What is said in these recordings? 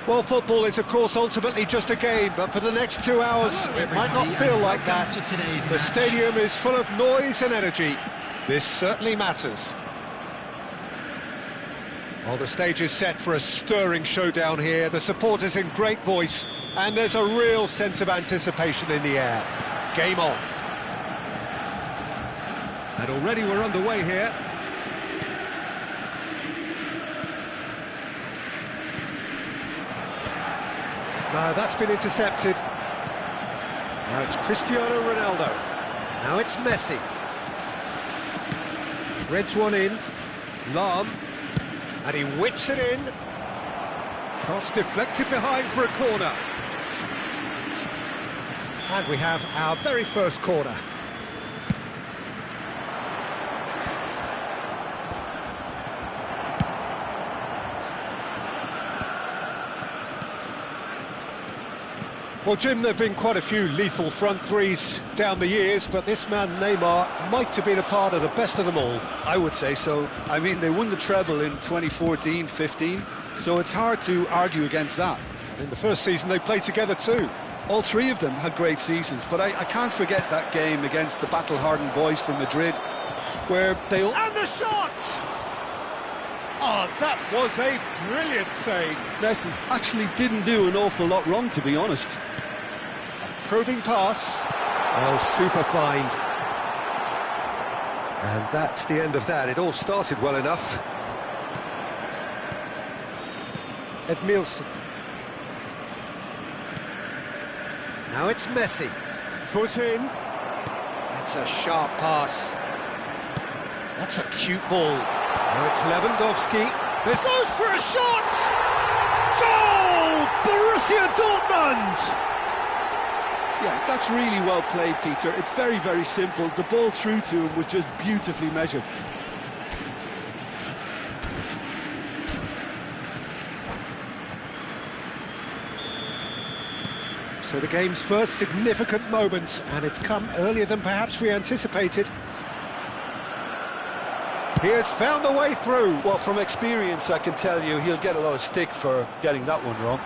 Well, football is, of course, ultimately just a game, but for the next 2 hours, it might not feel like that. The stadium is full of noise and energy. This certainly matters. Well, the stage is set for a stirring showdown here. The supporters in great voice, and there's a real sense of anticipation in the air. Game on. And already we're underway here. No, that's been intercepted. Now it's Cristiano Ronaldo. Now it's Messi. Threads one in. Lahm. And he whips it in. Cross deflected behind for a corner. And we have our very first corner. Well, Jim, there have been quite a few lethal front threes down the years, but this man, Neymar, might have been a part of the best of them all. I would say so. I mean, they won the treble in 2014-15, so it's hard to argue against that. In the first season, they played together too. All three of them had great seasons, but I can't forget that game against the battle-hardened boys from Madrid, where they all... And the shots! Oh, that was a brilliant save. Messi actually didn't do an awful lot wrong, to be honest. Probing pass. Oh, super find. And that's the end of that. It all started well enough. Edmilson. Now it's Messi. Foot in. That's a sharp pass. That's a cute ball. Now it's Lewandowski. There's loads for a shot! Goal! Borussia Dortmund! Yeah, that's really well played, Peter. It's very, very simple. The ball through to him was just beautifully measured. So the game's first significant moment, and it's come earlier than perhaps we anticipated. He has found a way through. Well, from experience, I can tell you he'll get a lot of stick for getting that one wrong.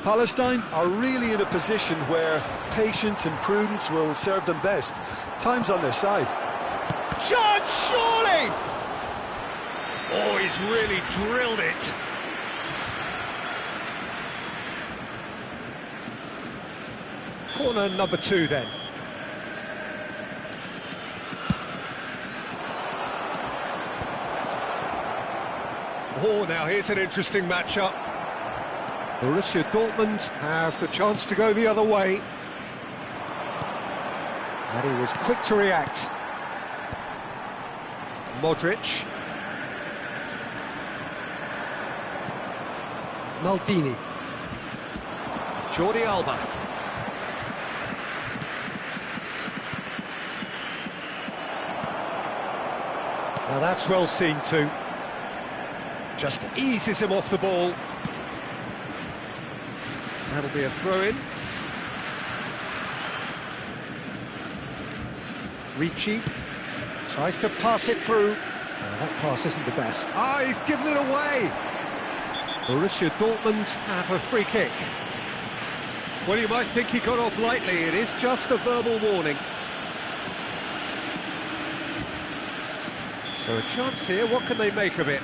Palestine are really in a position where patience and prudence will serve them best. Time's on their side. Chance, surely! Oh, he's really drilled it. Corner number 2 then. Oh, now here's an interesting matchup. Borussia Dortmund have the chance to go the other way. And he was quick to react. Modric. Maldini. Jordi Alba. Now that's well seen too. Just eases him off the ball. That'll be a throw-in. Ricci tries to pass it through. That pass isn't the best. Ah, he's given it away. Borussia Dortmund have a free kick. Well, you might think he got off lightly. It is just a verbal warning. So a chance here. What can they make of it?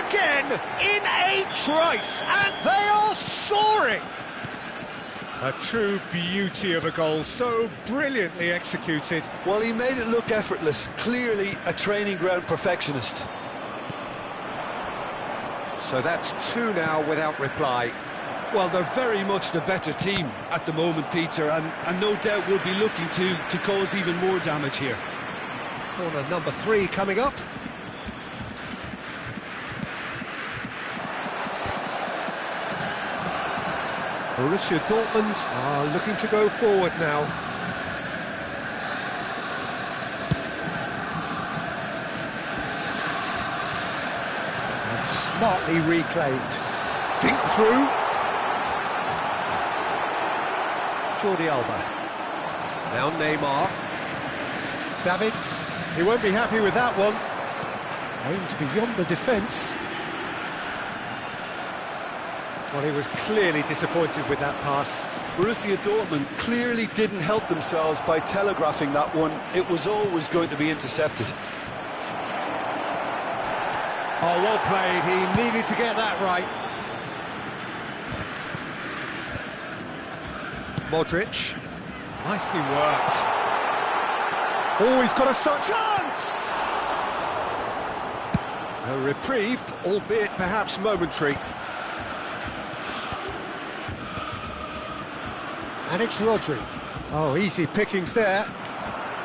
Again, in a trice, and they are soaring! A true beauty of a goal, so brilliantly executed. Well, he made it look effortless, clearly a training ground perfectionist. So that's 2 now without reply. Well, they're very much the better team at the moment, Peter, and no doubt will be looking to cause even more damage here. Corner number 3 coming up. Borussia Dortmund are looking to go forward now. And Smartly reclaimed. Dink through. Jordi Alba. Now Neymar. Davids. He won't be happy with that one. Aimed beyond the defence. Well, he was clearly disappointed with that pass. Borussia Dortmund clearly didn't help themselves by telegraphing that one. It was always going to be intercepted. Oh, well played. He needed to get that right. Modric. Nicely worked. Oh, he's got a chance! A reprieve, albeit perhaps momentary. And it's Rodri. Oh, easy pickings there.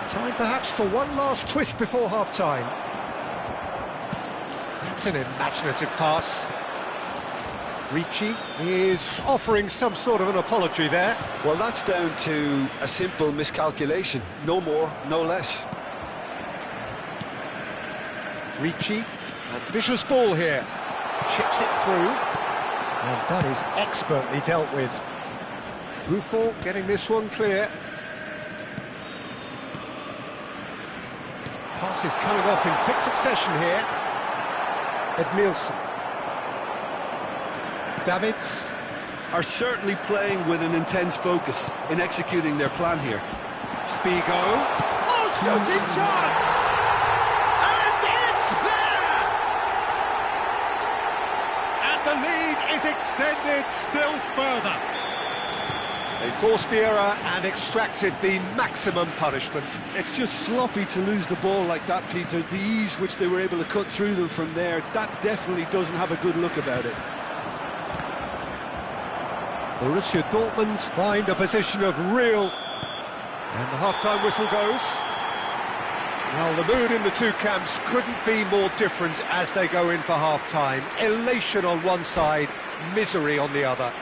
Time perhaps for one last twist before half-time. That's an imaginative pass. Ricci is offering some sort of an apology there. Well, that's down to a simple miscalculation. No more, no less. Ricci, ambitious ball here. Chips it through. And that is expertly dealt with. Buffon getting this one clear. Passes coming off in quick succession here. Edmilson. Davids. Are certainly playing with an intense focus in executing their plan here. Figo. Oh, shooting chance! And it's there! And the lead is extended still further. They forced the error and extracted the maximum punishment. It's just sloppy to lose the ball like that, Peter. The ease which they were able to cut through them from there, that definitely doesn't have a good look about it. Borussia Dortmund find a position of real... And the half-time whistle goes. Well, the mood in the two camps couldn't be more different as they go in for half-time. Elation on one side, misery on the other.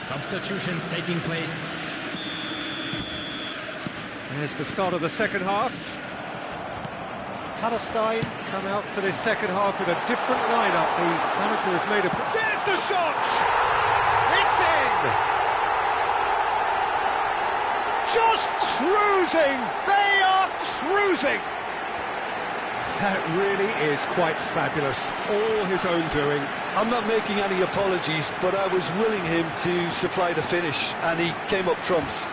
Substitutions taking place. There's the start of the second half. Palestine come out for this second half with a different lineup. The manager has made a... There's the shot! It's in! Just cruising! They are cruising! That really is quite fabulous. All his own doing. I'm not making any apologies, but I was willing him to supply the finish, and he came up trumps.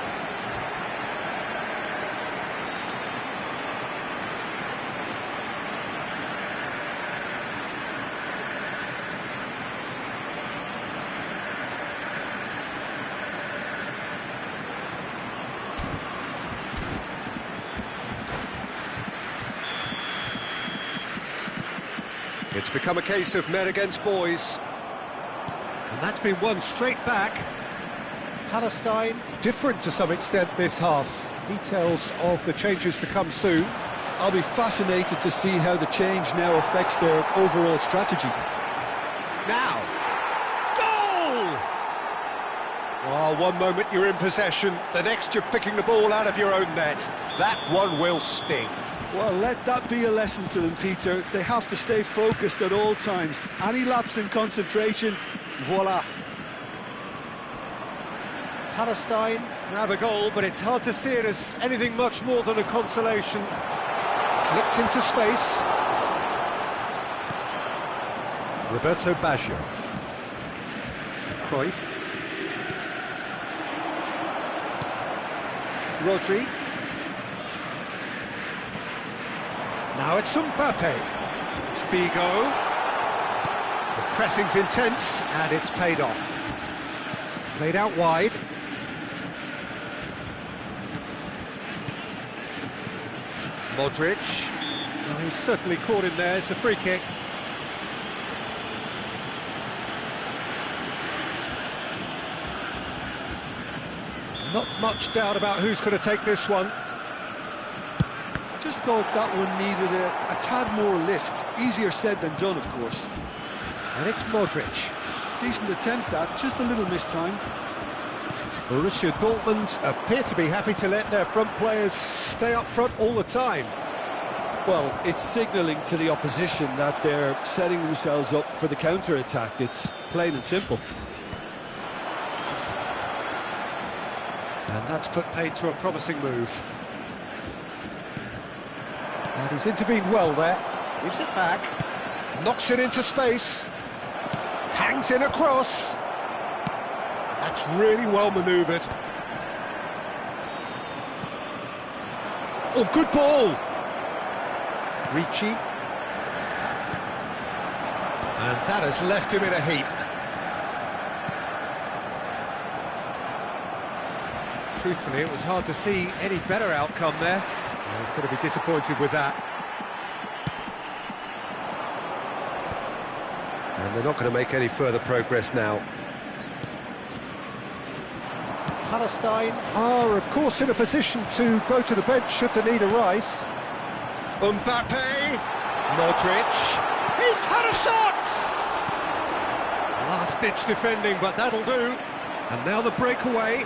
It's become a case of men against boys. And that's been won straight back. Palestine, different to some extent this half. Details of the changes to come soon. I'll be fascinated to see how the change now affects their overall strategy. Now, goal! Oh, one moment you're in possession, the next you're picking the ball out of your own net. That one will sting. Well, let that be a lesson to them, Peter. They have to stay focused at all times. Any lapse in concentration, voila. Palestine grab a goal, but it's hard to see it as anything much more than a consolation. Clipped into space. Roberto Baggio. Cruyff. Rodri. Now it's Mbappe. Figo. The pressing's intense, and it's paid off. Played out wide. Modric. Oh, he's certainly caught him there. It's a free kick. Not much doubt about who's going to take this one. I just thought that one needed a tad more lift. Easier said than done, of course. And it's Modric. Decent attempt, that, just a little mistimed. Borussia Dortmund appear to be happy to let their front players stay up front all the time. Well, it's signalling to the opposition that they're setting themselves up for the counter-attack. It's plain and simple. And that's put paid to a promising move. And he's intervened well there. Gives it back. Knocks it into space. Hangs in across. That's really well manoeuvred. Oh, good ball. Ricci. And that has left him in a heap. Truthfully, it was hard to see any better outcome there. He's going to be disappointed with that. And they're not going to make any further progress now. Palestine are, of course, in a position to go to the bench should the need arise. Mbappe! Modric! He's had a shot! Last-ditch defending, but that'll do. And now the breakaway.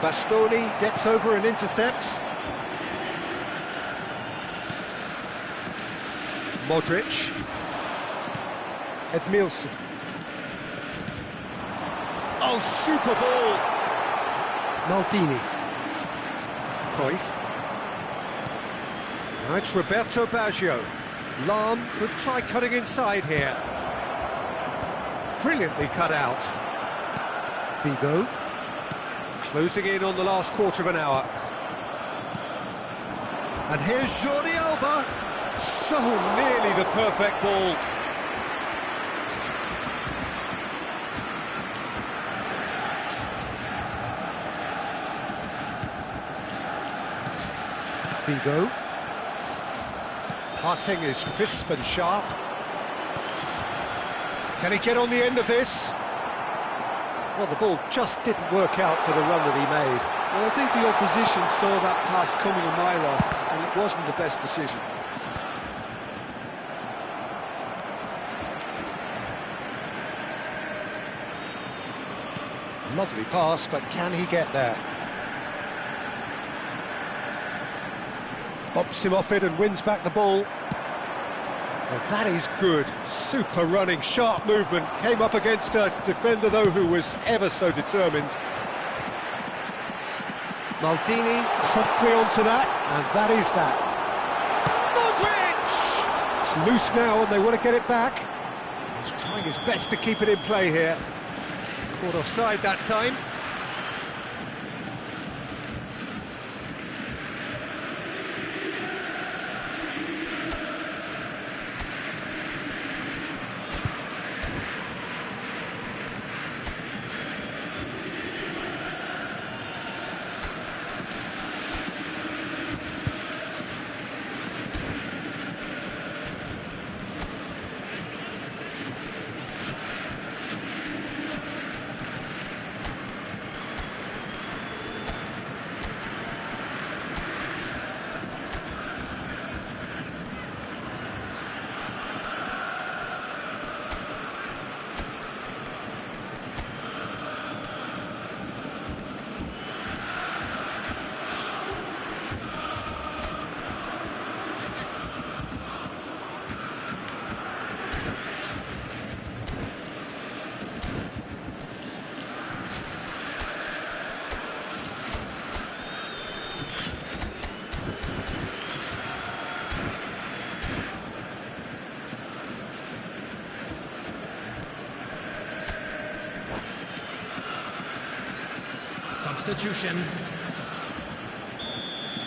Bastoni gets over and intercepts. Modric. Edmilson. Oh, super ball! Maldini. Cruyff. Now it's Roberto Baggio. Lahm could try cutting inside here. Brilliantly cut out. Figo. Closing in on the last quarter of an hour. And here's Jordi Alba. So nearly the perfect ball. Figo. Passing is crisp and sharp. Can he get on the end of this? Well, the ball just didn't work out for the run that he made. Well, I think the opposition saw that pass coming a mile off, and it wasn't the best decision. Lovely pass, but can he get there? Bumps him off it and wins back the ball. Well, that is good. Super running, sharp movement. Came up against a defender, though, who was ever so determined. Maldini promptly onto that, and that is that. Modric! It's loose now, and they want to get it back. He's trying his best to keep it in play here. Caught offside that time. Substitution.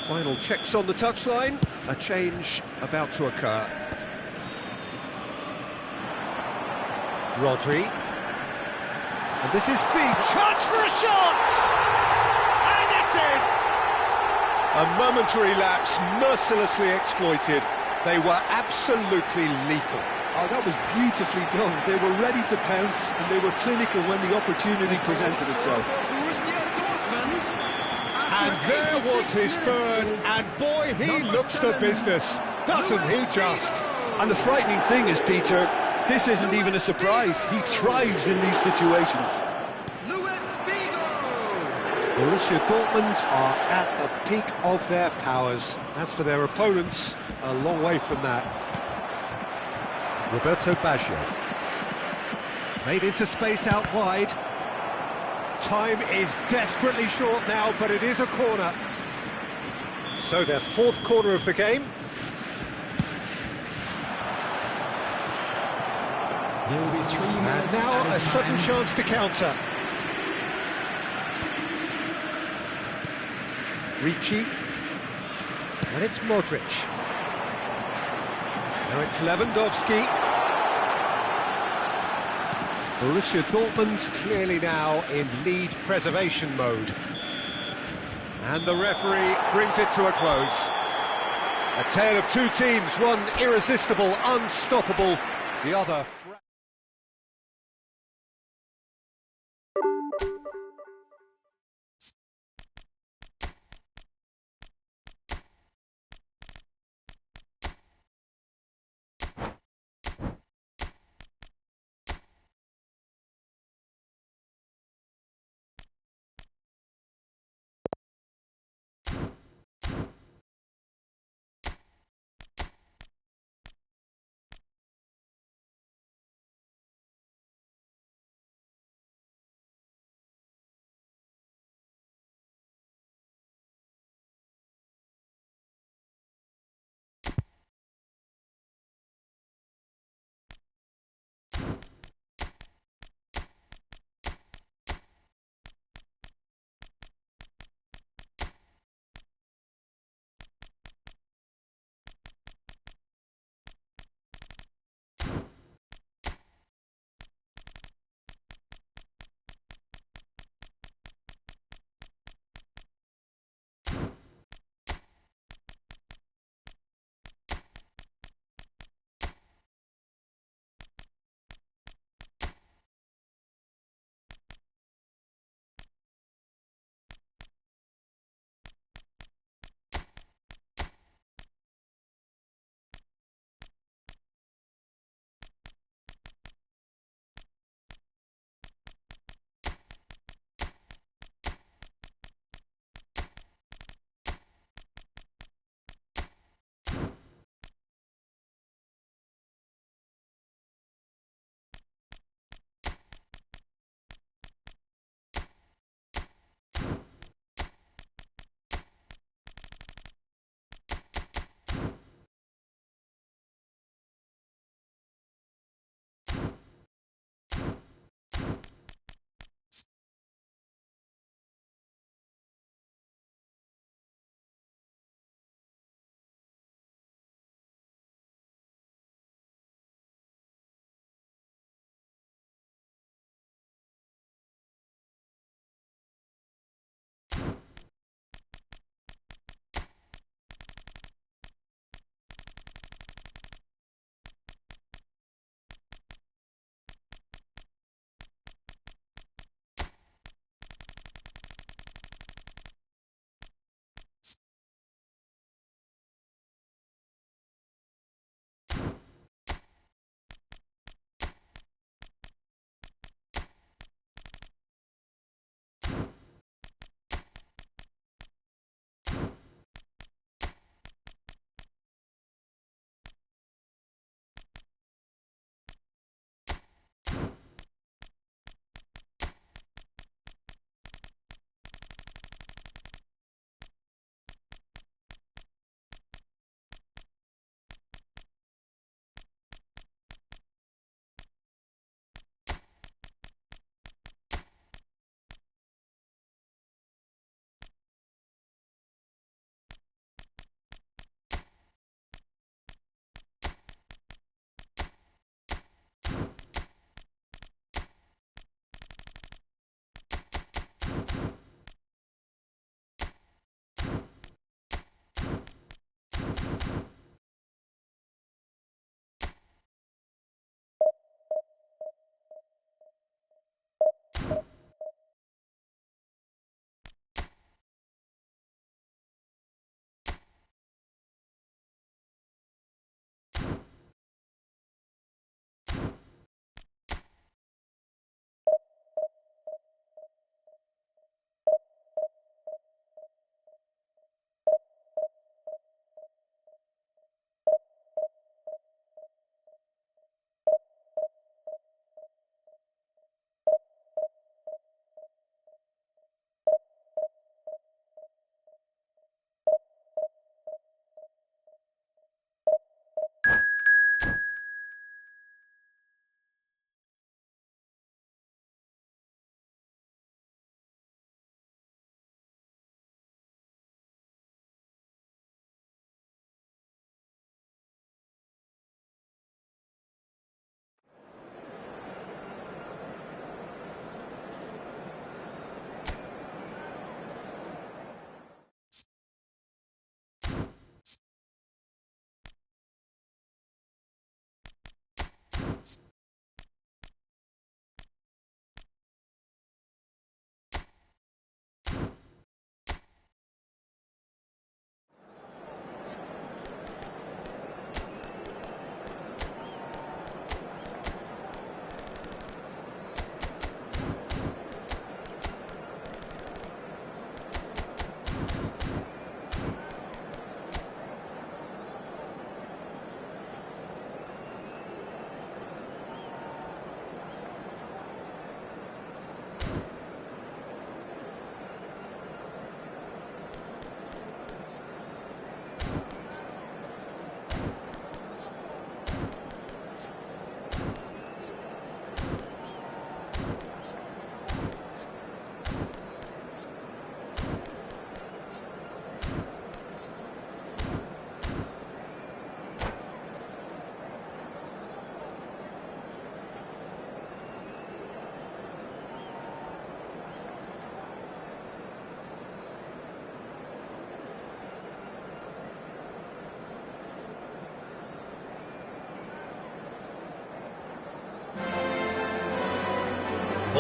Final checks on the touchline. A change about to occur. Rodri. And this is big. Chance for a shot! And it's in! A A momentary lapse, mercilessly exploited. They were absolutely lethal. Oh, that was beautifully done. They were ready to pounce, and they were clinical when the opportunity presented itself. And there was his third, and boy, he looks the business, doesn't he just? And the frightening thing is, Peter, this isn't even a surprise. He thrives in these situations. Borussia Dortmund are at the peak of their powers. As for their opponents, a long way from that. Roberto Baggio. Played into space out wide. Time is desperately short now, but it is a corner. So their fourth corner of the game. There will be 3 And minutes now added a sudden time. chance to counter. Ricci. And it's Modric. Now it's Lewandowski. Borussia Dortmund clearly now in lead preservation mode. And the referee brings it to a close. A tale of two teams, one irresistible, unstoppable, the other...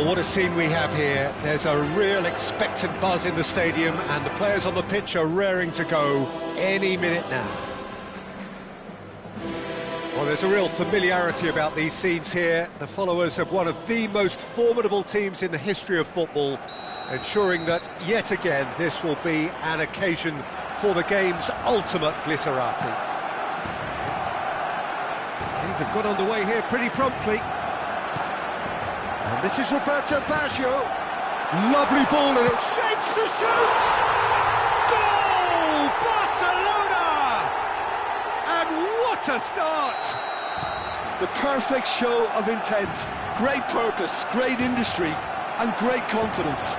Well, what a scene we have here. There's a real expectant buzz in the stadium, and the players on the pitch are raring to go any minute now. Well, there's a real familiarity about these scenes here. The followers of one of the most formidable teams in the history of football, ensuring that, yet again, this will be an occasion for the game's ultimate glitterati. Things have got underway here pretty promptly. And this is Roberto Baggio. Lovely ball, and it shapes to shoot! Goal! Barcelona! And what a start! The perfect show of intent. Great purpose, great industry, and great confidence.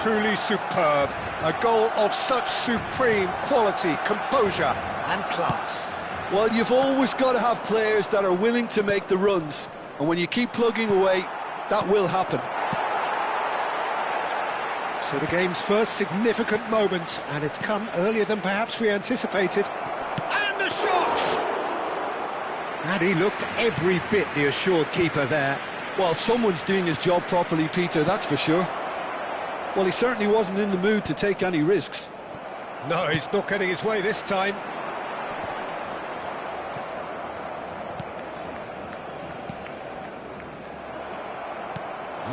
Truly superb. A goal of such supreme quality, composure and class. Well, you've always got to have players that are willing to make the runs, and when you keep plugging away, that will happen. So the game's first significant moment, and it's come earlier than perhaps we anticipated. And the shot! And he looked every bit the assured keeper there. Well, someone's doing his job properly, Peter, that's for sure. Well, he certainly wasn't in the mood to take any risks. No, he's not getting his way this time.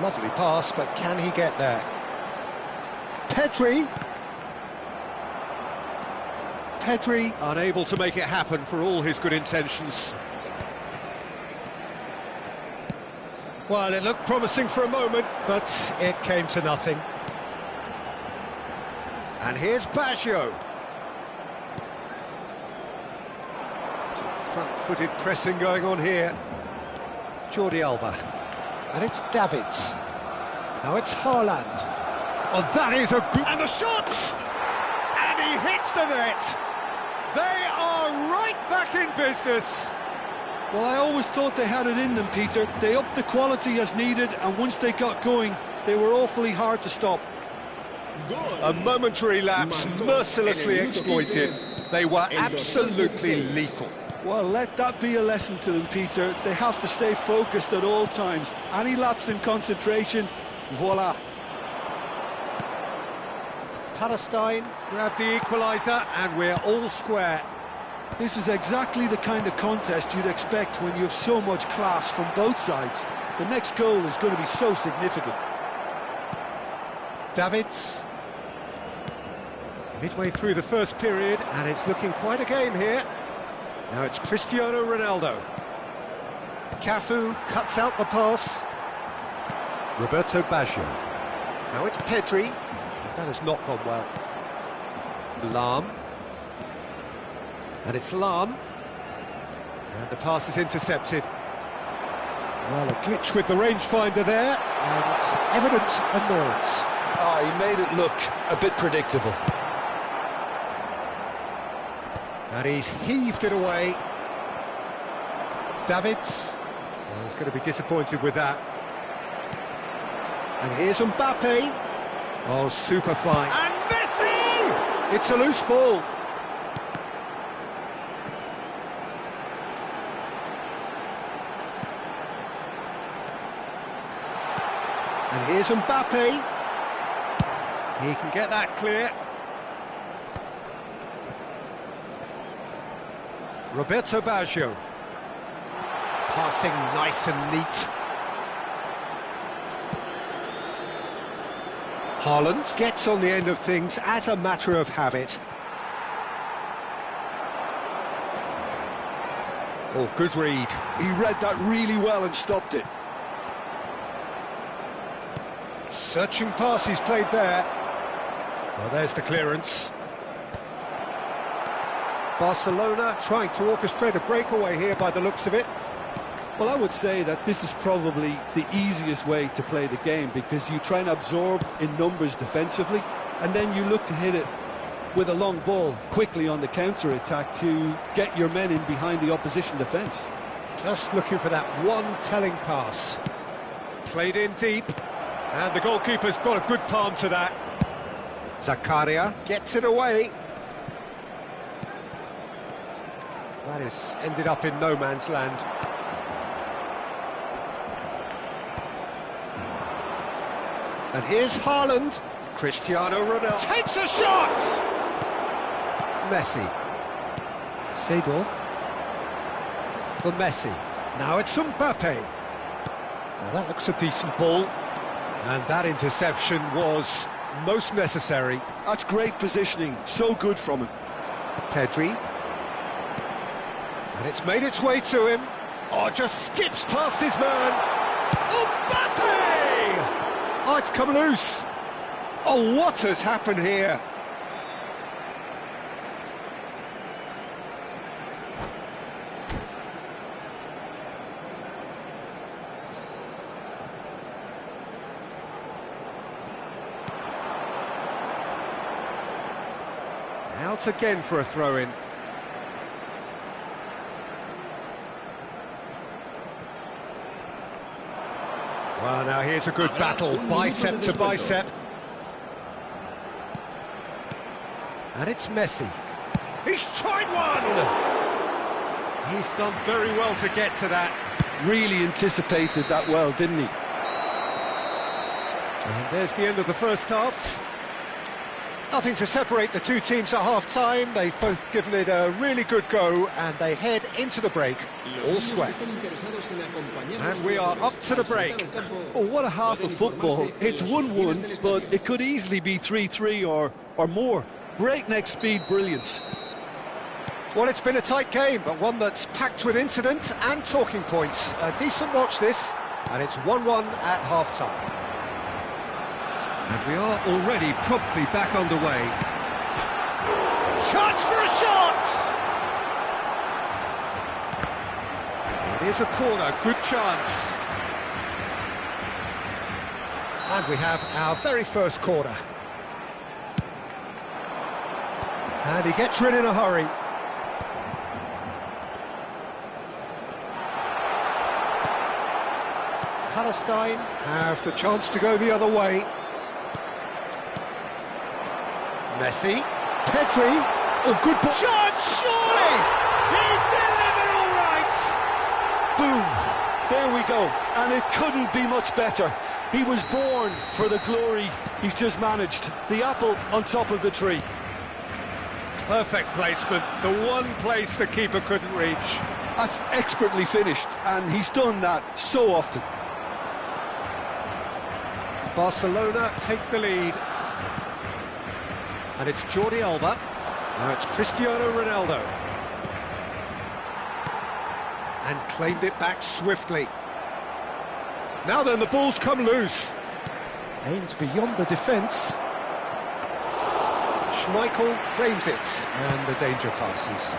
Lovely pass, but can he get there? Pedri unable to make it happen for all his good intentions. Well, it looked promising for a moment, but it came to nothing. And here's Baggio. Some front-footed pressing going on here. Jordi Alba. And it's Davids. Now it's Haaland. Oh, that is a good... And the shot! And he hits the net! They are right back in business! Well, I always thought they had it in them, Peter. They upped the quality as needed, and once they got going, they were awfully hard to stop. A momentary lapse, mercilessly exploited. They were absolutely lethal. Well, let that be a lesson to them, Peter. They have to stay focused at all times. Any lapse in concentration, voila. Palestine grabbed the equaliser, and we're all square. This is exactly the kind of contest you'd expect when you have so much class from both sides. The next goal is going to be so significant. Davids. Midway through the first period, and it's looking quite a game here. Now it's Cristiano Ronaldo. Cafu cuts out the pass. Roberto Baggio. Now it's Pedri. That has not gone well. Lahm. And it's Lahm. And the pass is intercepted. Well, a glitch with the rangefinder there, and evident annoyance. He made it look a bit predictable. And he's heaved it away. Davids. Well, he's going to be disappointed with that. And here's Mbappe. Oh, super fine. And Messi! It's a loose ball. And here's Mbappe. He can get that clear. Roberto Baggio. Passing nice and neat. Haaland gets on the end of things as a matter of habit. Oh, good read. He read that really well and stopped it. Searching pass he's played there. Well, there's the clearance. Barcelona trying to orchestrate a breakaway here by the looks of it. Well, I would say that this is probably the easiest way to play the game, because you try and absorb in numbers defensively, and then you look to hit it with a long ball quickly on the counter-attack to get your men in behind the opposition defence. Just looking for that one telling pass. Played in deep, and the goalkeeper's got a good palm to that. Zakaria gets it away. That has ended up in no man's land. And here's Haaland. Cristiano Ronaldo takes a shot! Messi. Seedorf. For Messi. Now it's Mbappe. Now that looks a decent ball. And that interception was most necessary. That's great positioning, so good from him. Pedri. And it's made its way to him. Oh, just skips past his man. Mbappe! Oh, it's come loose. Oh, what has happened here? Out again for a throw-in. Well, now here's a good battle, bicep to bicep. And it's Messi. He's tried one! He's done very well to get to that. Really anticipated that well, didn't he? And there's the end of the first half. Nothing to separate the two teams at half-time. They've both given it a really good go, and they head into the break all square. And we are up to the break. Oh, what a half of football. It's 1-1, but it could easily be 3-3 or more. Breakneck speed brilliance. Well, it's been a tight game, but one that's packed with incident and talking points. A decent watch this, and it's 1-1 at half-time. And we are already promptly back underway. Chance for a shot! It is a corner, good chance. And we have our very first corner. And he gets rid in a hurry. Palestine have the chance to go the other way. Messi, Pedri, oh good ball. Chance, surely! He's delivered all right! Boom! There we go, and it couldn't be much better. He was born for the glory he's just managed. The apple on top of the tree. Perfect placement, the one place the keeper couldn't reach. That's expertly finished, and he's done that so often. Barcelona take the lead. And it's Jordi Alba. Now it's Cristiano Ronaldo. And claimed it back swiftly. Now then, the ball's come loose. Aimed beyond the defence. Schmeichel claims it, and the danger passes.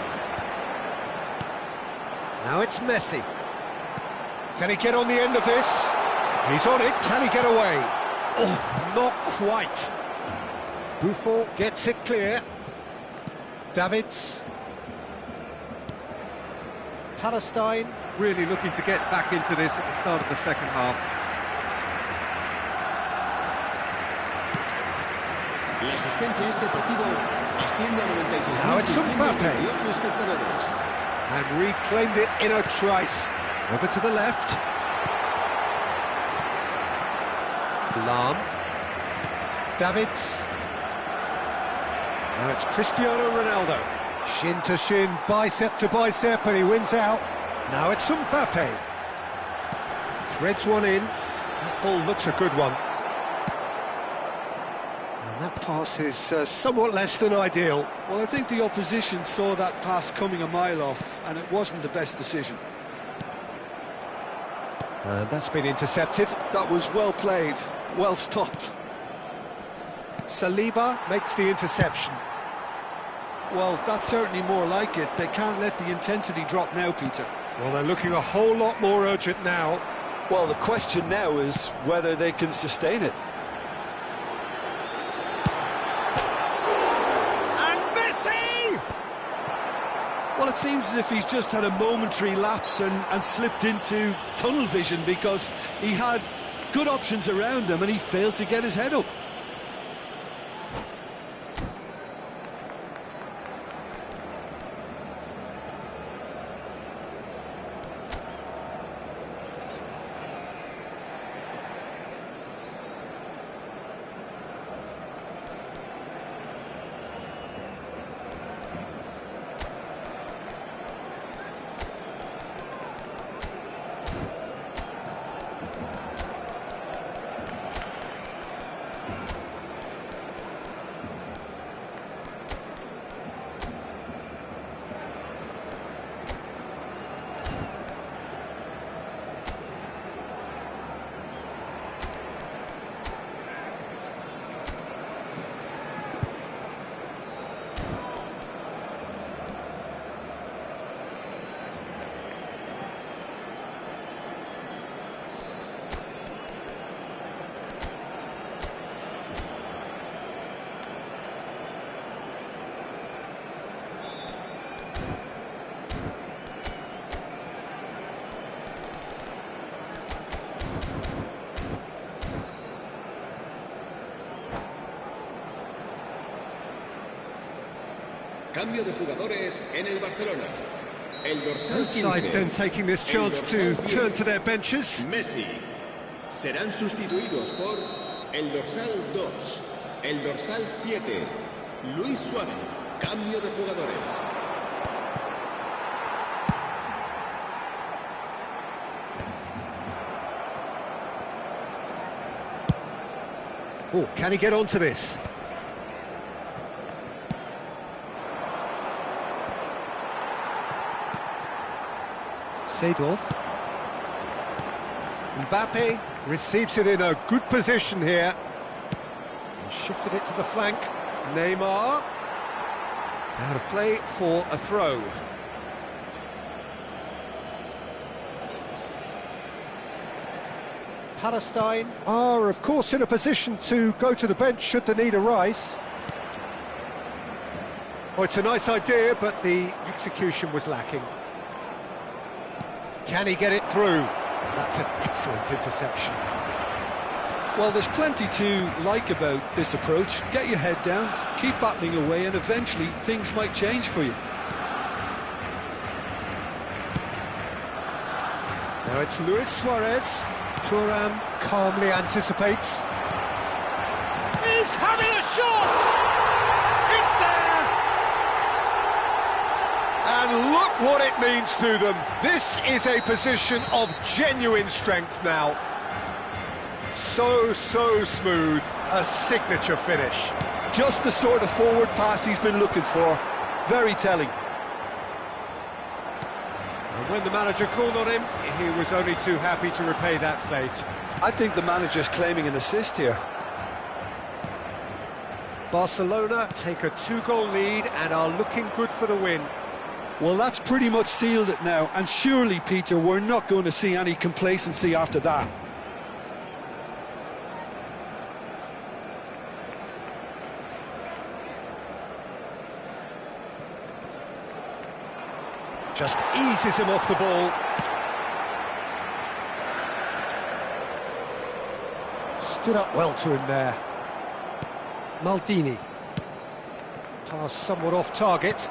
Now it's Messi. Can he get on the end of this? He's on it, can he get away? Oh, not quite. Buffon gets it clear. Davids. Palestine. Really looking to get back into this at the start of the second half. Now it's Mbappe. And reclaimed it in a trice. Over to the left. Lam. Davids. Now it's Cristiano Ronaldo. Shin to shin, bicep to bicep, and he wins out. Now it's Mbappe. Threads one in. That ball looks a good one. And that pass is somewhat less than ideal. Well, I think the opposition saw that pass coming a mile off, and it wasn't the best decision. And that's been intercepted. That was well played, well stopped. Saliba makes the interception. Well, that's certainly more like it. They can't let the intensity drop now, Peter. Well, they're looking a whole lot more urgent now. Well, the question now is whether they can sustain it. And Messi! Well, it seems as if he's just had a momentary lapse and slipped into tunnel vision, because he had good options around him and he failed to get his head up. Cambio de jugadores en el Barcelona. El dorsal Both sides 15. then taking this chance to turn to their benches. Messi. Serán sustituidos por el dorsal 2, el dorsal 7, Luis Suárez. Cambio de jugadores. Oh, can he get onto this? Seedorf. Mbappe receives it in a good position here. Shifted it to the flank. Neymar. Out of play for a throw. Palestine are, of course, in a position to go to the bench should the need arise. Oh, it's a nice idea, but the execution was lacking. Can he get it through? That's an excellent interception. Well, there's plenty to like about this approach. Get your head down, keep battling away, and eventually things might change for you. Now it's Luis Suarez. Thuram calmly anticipates. He's having a shot! It's there! And look what it means to them. This is a position of genuine strength now. So smooth. A signature finish. Just the sort of forward pass he's been looking for. Very telling. And when the manager called on him, he was only too happy to repay that faith. I think the manager's claiming an assist here. Barcelona take a 2-goal lead and are looking good for the win. Well, that's pretty much sealed it now, and surely, Peter, we're not going to see any complacency after that. Just eases him off the ball. Stood up well to him there. Maldini. Pass somewhat off target.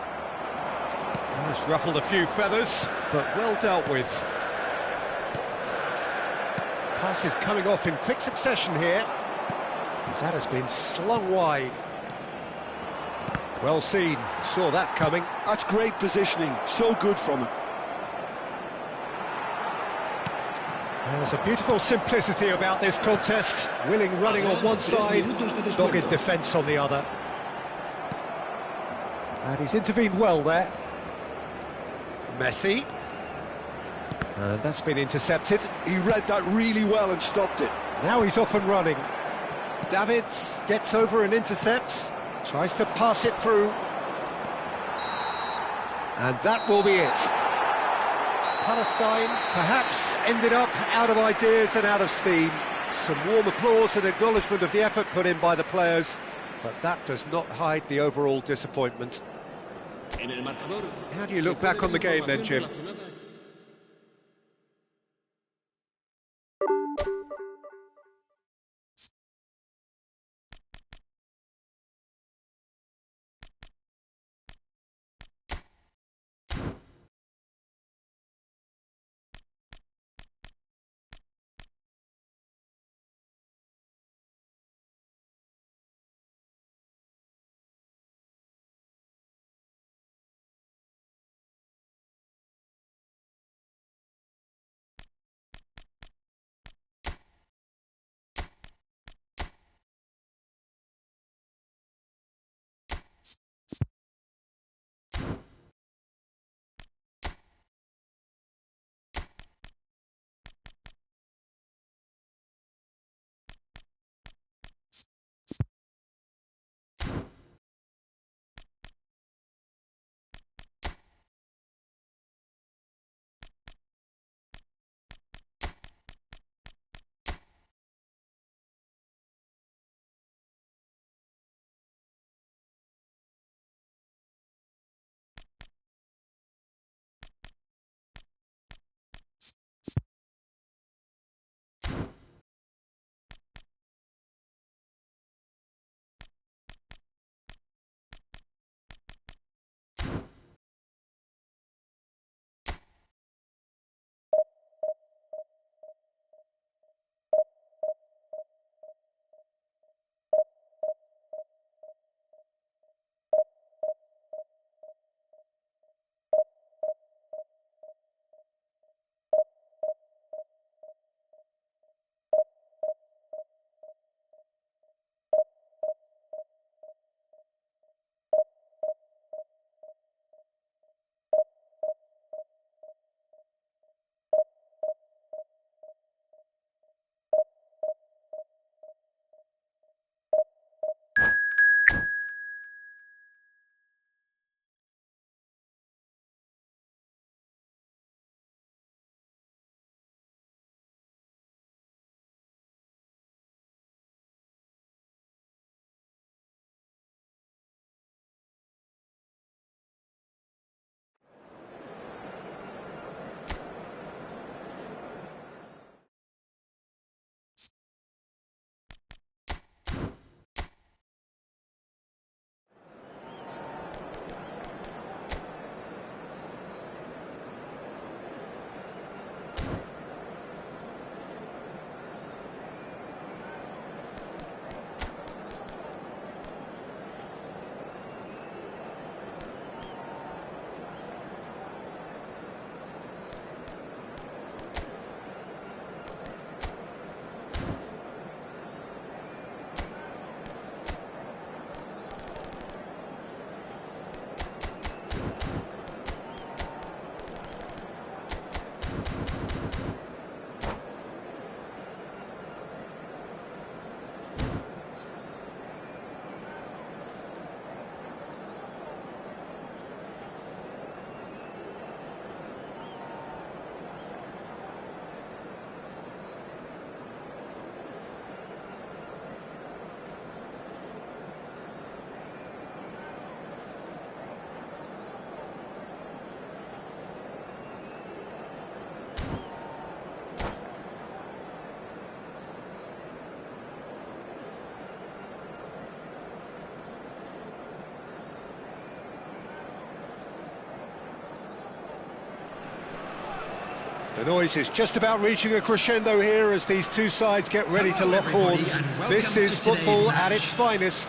Has ruffled a few feathers, but well dealt with. Passes coming off in quick succession here. That has been slung wide. Well seen, saw that coming. That's great positioning, so good from him. There's a beautiful simplicity about this contest. Willing running on one side, dogged defence on the other. And he's intervened well there. Messi. And that's been intercepted. He read that really well and stopped it. Now he's off and running. Davids gets over and intercepts. Tries to pass it through. And that will be it. Palestine perhaps ended up out of ideas and out of steam. Some warm applause and acknowledgement of the effort put in by the players, but that does not hide the overall disappointment. How do you look back on the game then, Jim? The noise is just about reaching a crescendo here as these two sides get ready to lock horns. This is football at its finest.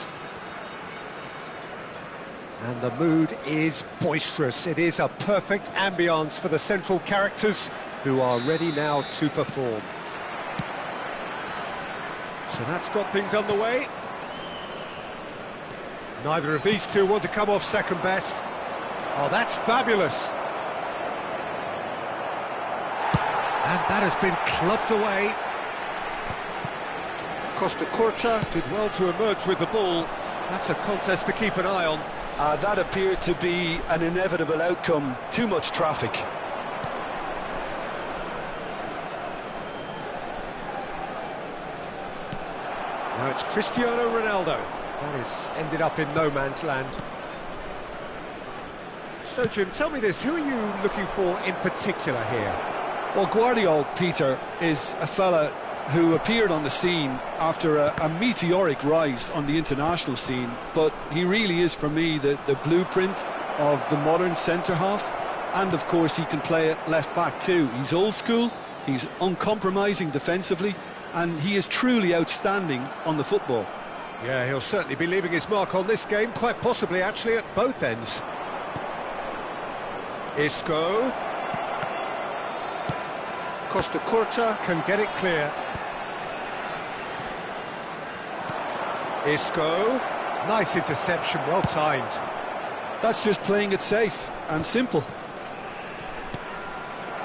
And the mood is boisterous. It is a perfect ambience for the central characters who are ready now to perform. So that's got things underway. Neither of these two want to come off second best. Oh, that's fabulous. And that has been clubbed away. Costa Curta did well to emerge with the ball. That's a contest to keep an eye on. That appeared to be an inevitable outcome. Too much traffic. Now it's Cristiano Ronaldo. That has ended up in no man's land. So, Jim, tell me this. Who are you looking for in particular here? Well, Guardiola, Peter, is a fella who appeared on the scene after a meteoric rise on the international scene, but he really is, for me, the blueprint of the modern centre-half, and of course he can play at left-back too. He's old school, he's uncompromising defensively, and he is truly outstanding on the football. Yeah, he'll certainly be leaving his mark on this game, quite possibly actually at both ends. Isco. Costa Curta can get it clear. Isco, nice interception, well timed. That's just playing it safe and simple.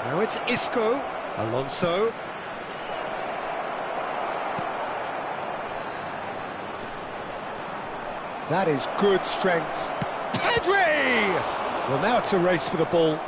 Now it's Isco, Alonso. That is good strength. Pedri! Well, now it's a race for the ball.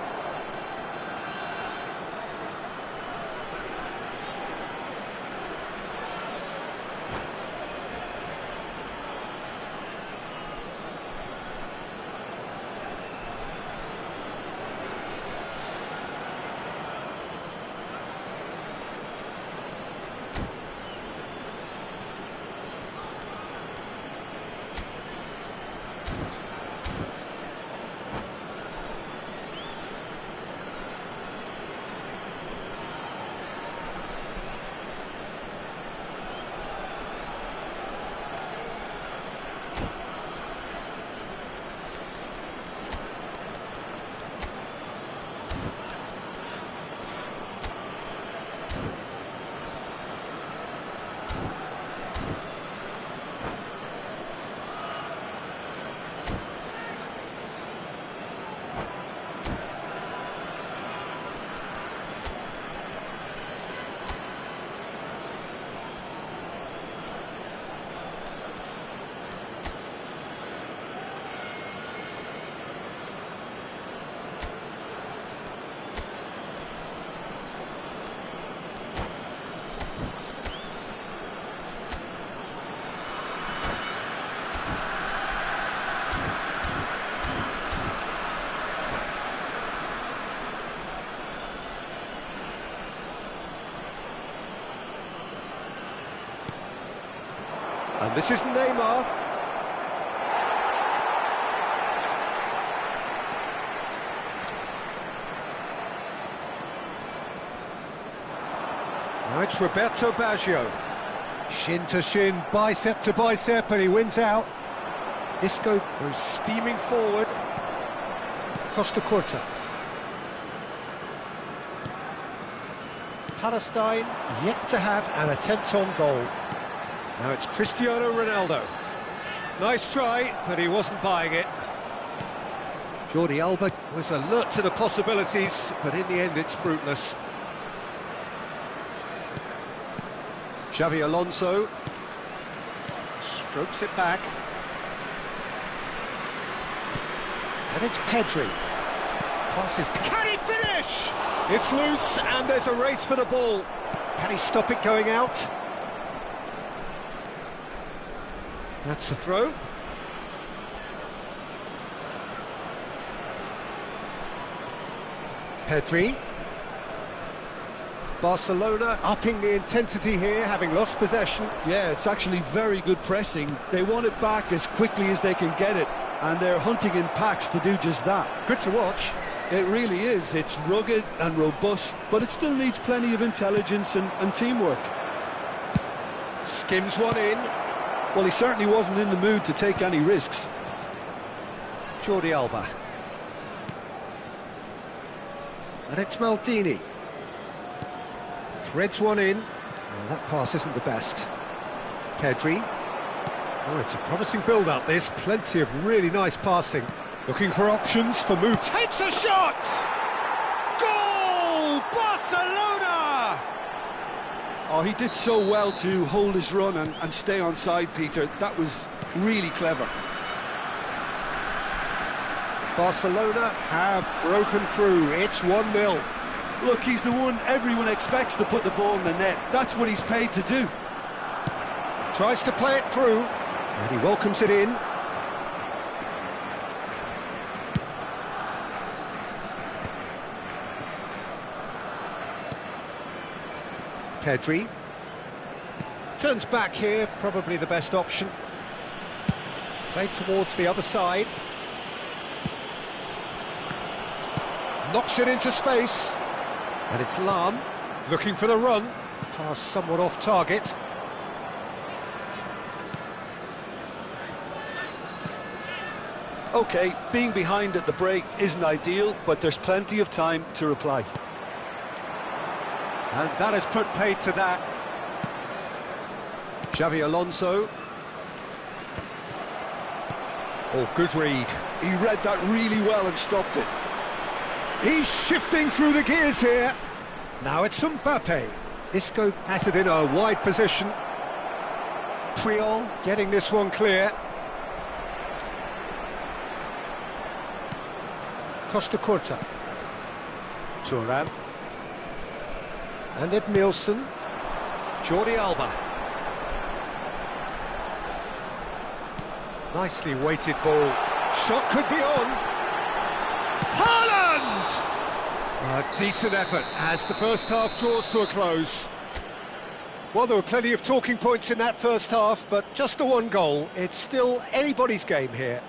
And this is Neymar. Now it's Roberto Baggio. Shin to shin, bicep to bicep, and he wins out. Isco goes steaming forward. Costa Curta. Palestine yet to have an attempt on goal. Now it's Cristiano Ronaldo. Nice try, but he wasn't buying it. Jordi Alba was alert to the possibilities, but in the end it's fruitless. Xavi Alonso strokes it back. And it's Pedri. Passes. Can he finish? It's loose, and there's a race for the ball. Can he stop it going out? That's the throw. Pedri. Barcelona upping the intensity here, having lost possession. Yeah, it's actually very good pressing. They want it back as quickly as they can get it, and they're hunting in packs to do just that. Good to watch. It really is. It's rugged and robust, but it still needs plenty of intelligence and teamwork. Skims one in. Well, he certainly wasn't in the mood to take any risks. Jordi Alba. And it's Maldini. Threads one in. Well, that pass isn't the best. Pedri. Oh, it's a promising build-up, this. Plenty of really nice passing. Looking for options for move. Takes a shot! Goal! Barcelona! Oh, he did so well to hold his run and stay on side, Peter. That was really clever. Barcelona have broken through. It's 1-0. Look, he's the one everyone expects to put the ball in the net. That's what he's paid to do. Tries to play it through, and he welcomes it in. Pedri. Turns back here, probably the best option. Played towards the other side. Knocks it into space. And it's Lam, looking for the run. Pass somewhat off target. OK, being behind at the break isn't ideal, but there's plenty of time to reply. And that has put paid to that. Xavi Alonso. Oh, good read. He read that really well and stopped it. He's shifting through the gears here. Now it's Mbappe. Isco has it in a wide position. Puyol getting this one clear. Costa Curta. Thuram. And Edmilson. Jordi Alba. Nicely weighted ball. Shot could be on. Haaland! A decent effort as the first half draws to a close. Well, there were plenty of talking points in that first half, but just the one goal. It's still anybody's game here.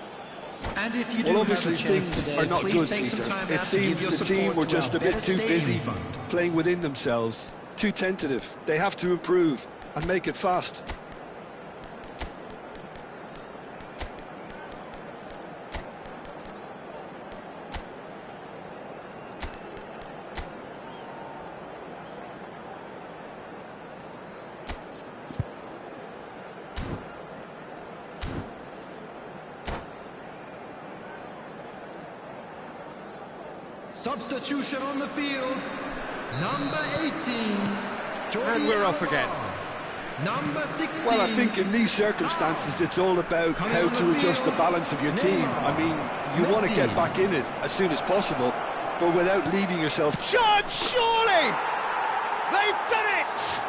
And if you Well, obviously things today, are not please good, take some Peter. time It out to give seems your the team support were to just our a bit Better too Stadium busy, Fund. playing within themselves, too tentative. They have to improve and make it fast. Substitution on the field. Number 18. And we're off again. Number 16. Well, I think in these circumstances, it's all about how to adjust the balance of your team. I mean, you want to get back in it as soon as possible, but without leaving yourself... Shot, surely! They've done it!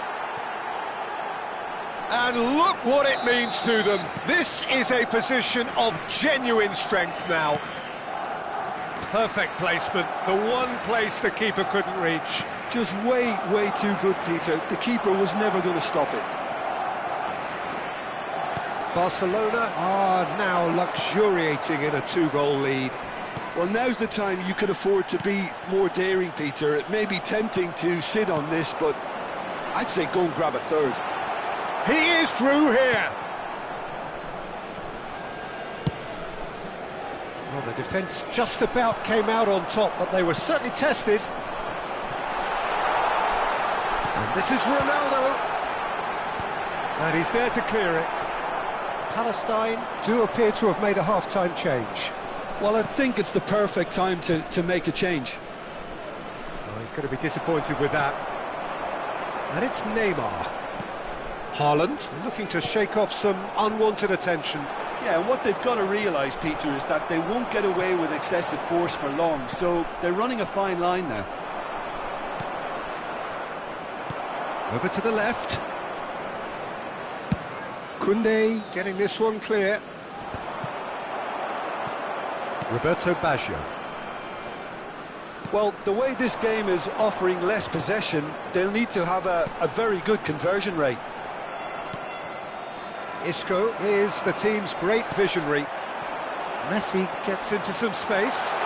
And look what it means to them. This is a position of genuine strength now. Perfect placement, the one place the keeper couldn't reach. Just way too good, Peter. The keeper was never going to stop it. Barcelona are now luxuriating in a two-goal lead. Well, now's the time you can afford to be more daring, Peter. It may be tempting to sit on this, but I'd say go and grab a third. He is through here. Well, the defence just about came out on top, but they were certainly tested. And this is Ronaldo. And he's there to clear it. Palestine do appear to have made a half-time change. Well, I think it's the perfect time to make a change. Oh, he's going to be disappointed with that. And it's Neymar. Haaland looking to shake off some unwanted attention. Yeah, and what they've got to realise, Peter, is that they won't get away with excessive force for long, so they're running a fine line now. Over to the left. Koundé getting this one clear. Roberto Baggio. Well, the way this game is offering less possession, they'll need to have a very good conversion rate. Isco is the team's great visionary. Messi gets into some space.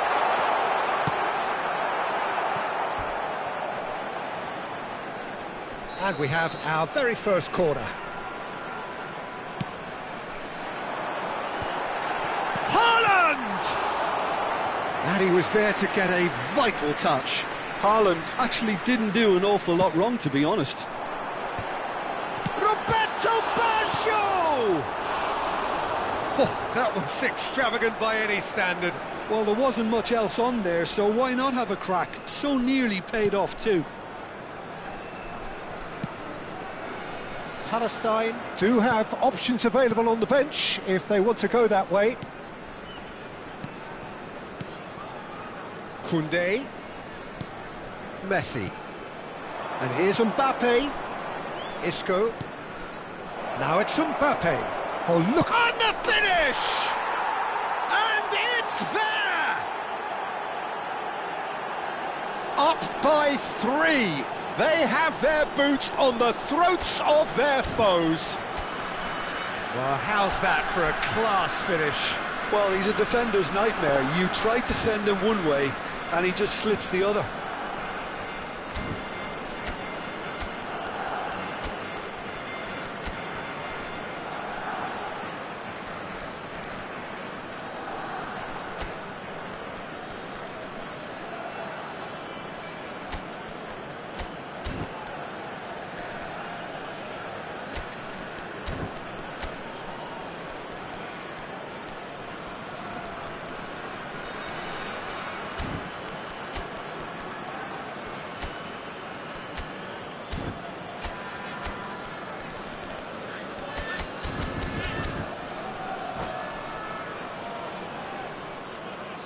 And we have our very first corner. Haaland! And he was there to get a vital touch. Haaland actually didn't do an awful lot wrong, to be honest. Roberto Baggio! Oh, that was extravagant by any standard. Well, there wasn't much else on there, so why not have a crack? So nearly paid off too. Palestine do have options available on the bench if they want to go that way. Koundé. Messi. And here's Mbappe. Isco. Now it's Mbappe. Oh, look on the finish! And it's there! Up by 3. They have their boots on the throats of their foes. Well, how's that for a class finish? Well, he's a defender's nightmare. You try to send him one way, and he just slips the other.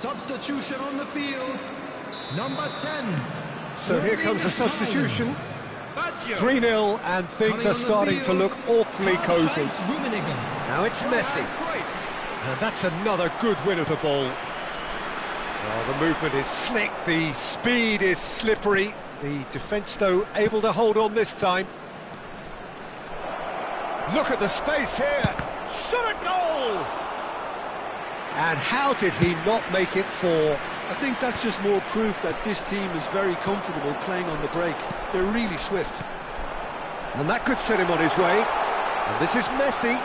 Substitution on the field. Number 10. So here comes the substitution. Baggio. 3-0 and things are starting to look awfully cosy. Now it's Messi. And that's another good win of the ball. Well, the movement is slick, the speed is slippery. The defence, though, able to hold on this time. Look at the space here. Shot a goal! And how did he not make it 4? I think that's just more proof that this team is very comfortable playing on the break. They're really swift. And that could set him on his way. And this is Messi.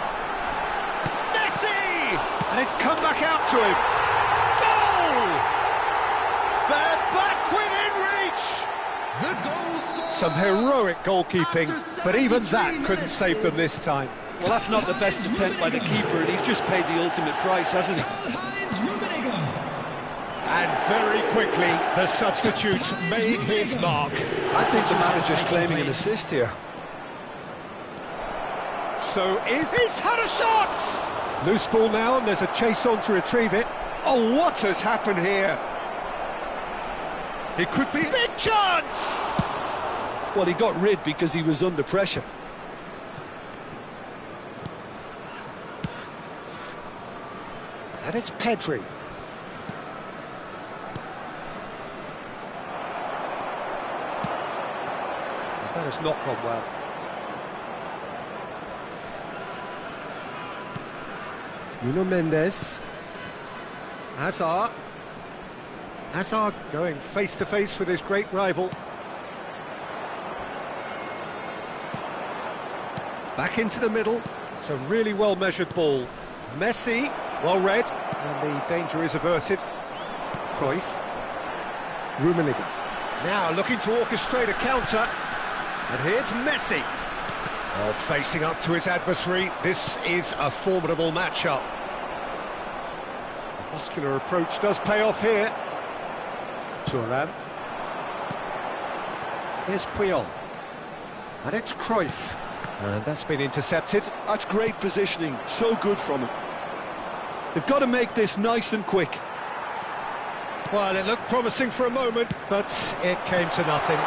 Messi! And it's come back out to him. Goal! They're back within reach! The goal. Some heroic goalkeeping, but even that couldn't save them this time. Well, that's not the best attempt by the keeper, and he's just paid the ultimate price, hasn't he? And very quickly, the substitute made his mark. I think the manager's claiming an assist here. So he's had a shot! Loose ball now, and there's a chase on to retrieve it. Oh, what has happened here? It could be a big chance! Well, he got rid because he was under pressure. And it's Pedri. That has not gone well. Nuno Mendes. Hazard. Hazard going face-to-face with his great rival. Back into the middle. It's a really well-measured ball. Messi, well read, and the danger is averted. Cruyff. Rummenigge. Now looking to orchestrate a counter. And here's Messi. Oh, facing up to his adversary. This is a formidable matchup. The muscular approach does pay off here. Thuram. Here's Puyol. And it's Cruyff. And that's been intercepted. That's great positioning, so good from him. They've got to make this nice and quick. Well, it looked promising for a moment, but it came to nothing.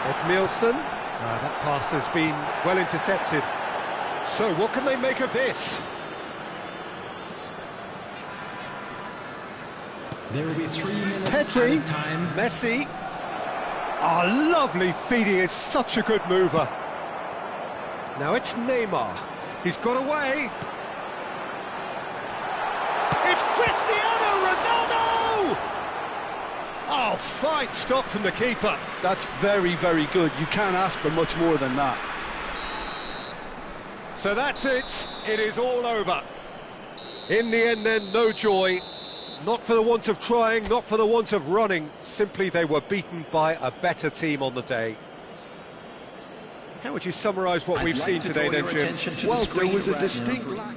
Edmilson. That pass has been well intercepted. So what can they make of this? There will be 3 minutes Pedri, at a time. Messi. Oh, lovely feet, he is such a good mover. Now it's Neymar. He's got away. It's Cristiano Ronaldo! Oh, fine stop from the keeper. That's very, very good. You can't ask for much more than that. So that's it. It is all over. In the end then, no joy. Not for the want of trying, not for the want of running. Simply they were beaten by a better team on the day. How would you summarise what we've seen today then, Jim? Well, there was a distinct lack.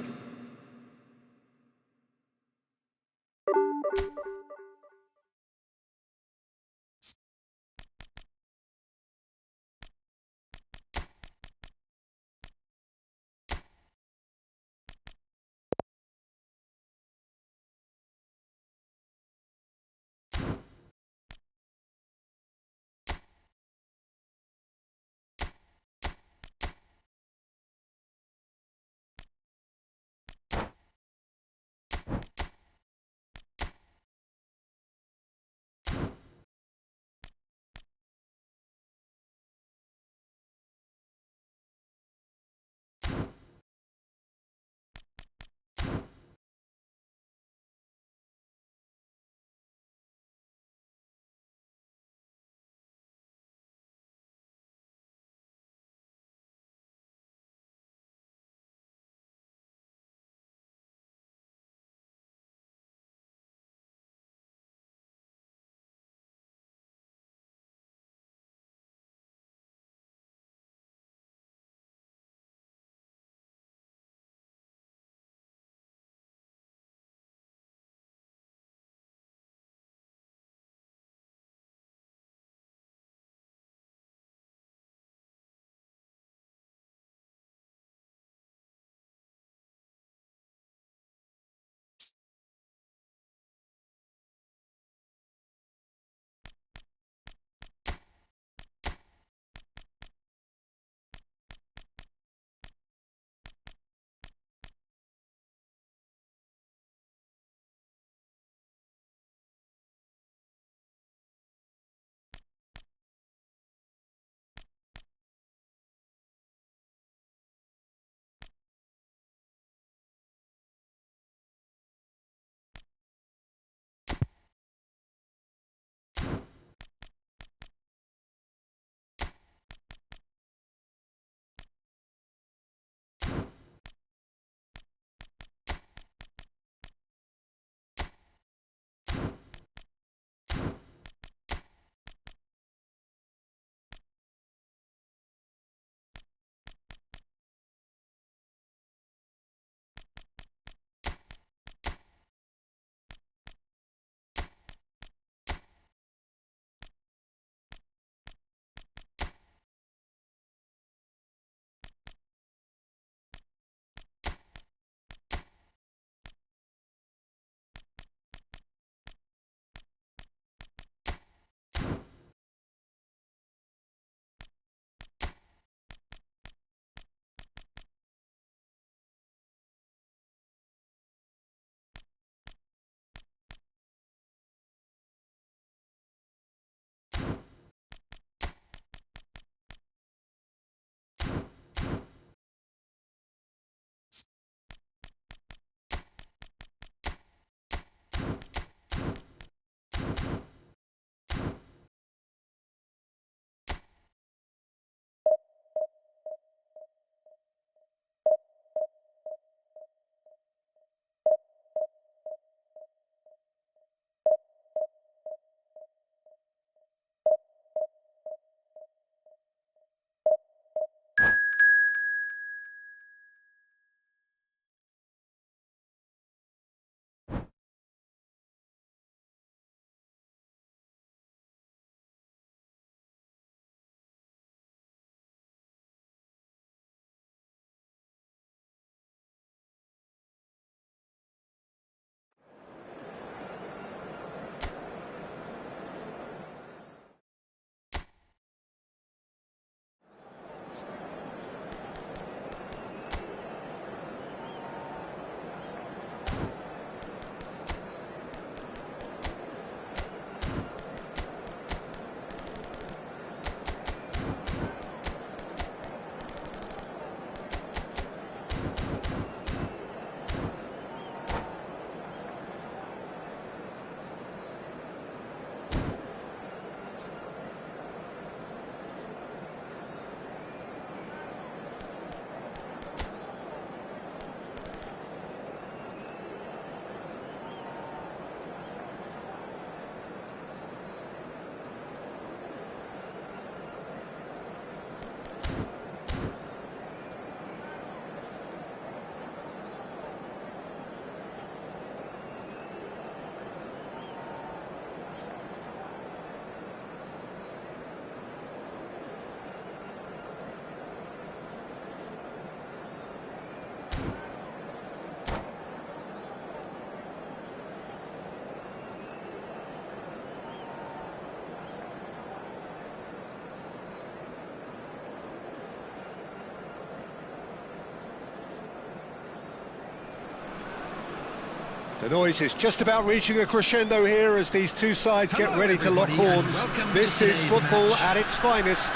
The noise is just about reaching a crescendo here as these two sides get ready to lock horns. This is football at its finest.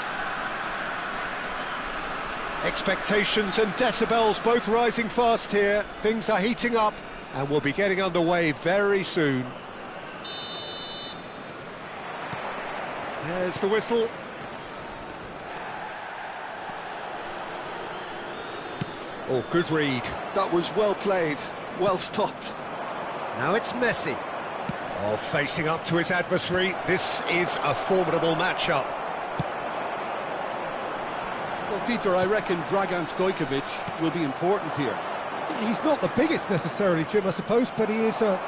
Expectations and decibels both rising fast here. Things are heating up and we'll be getting underway very soon. There's the whistle. Oh, good read. That was well played, well stopped. Now it's Messi. Oh, facing up to his adversary. This is a formidable matchup. Well, Peter, I reckon Dragan Stojkovic will be important here. He's not the biggest necessarily, Jim, I suppose, but he is a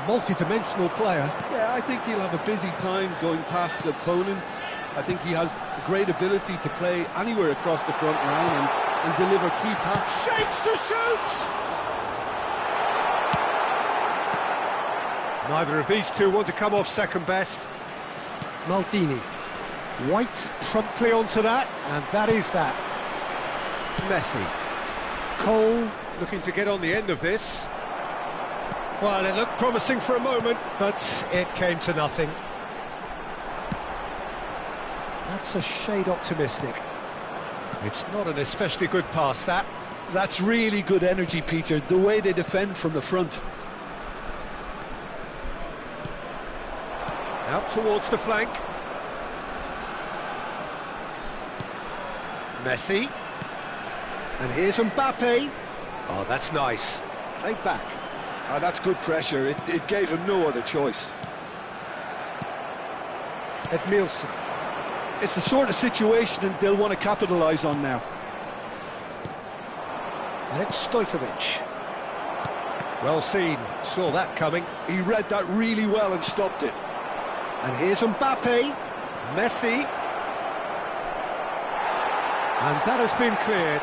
multi-dimensional player. Yeah, I think he'll have a busy time going past the opponents. I think he has great ability to play anywhere across the front line and deliver key passes. Shapes to shoot! Neither of these two want to come off second best. Maldini. White promptly onto that, and that is that. Messi. Cole looking to get on the end of this. Well, it looked promising for a moment, but it came to nothing. That's a shade optimistic. It's not an especially good pass, that. That's really good energy, Peter, the way they defend from the front. Out towards the flank. Messi. And here's Mbappe. Oh, that's nice. Played back. That's good pressure. It gave him no other choice. Edmilson. It's the sort of situation that they'll want to capitalise on now. And it's Stojkovic. Well seen. Saw that coming. He read that really well and stopped it. And here's Mbappe. Messi. And that has been cleared.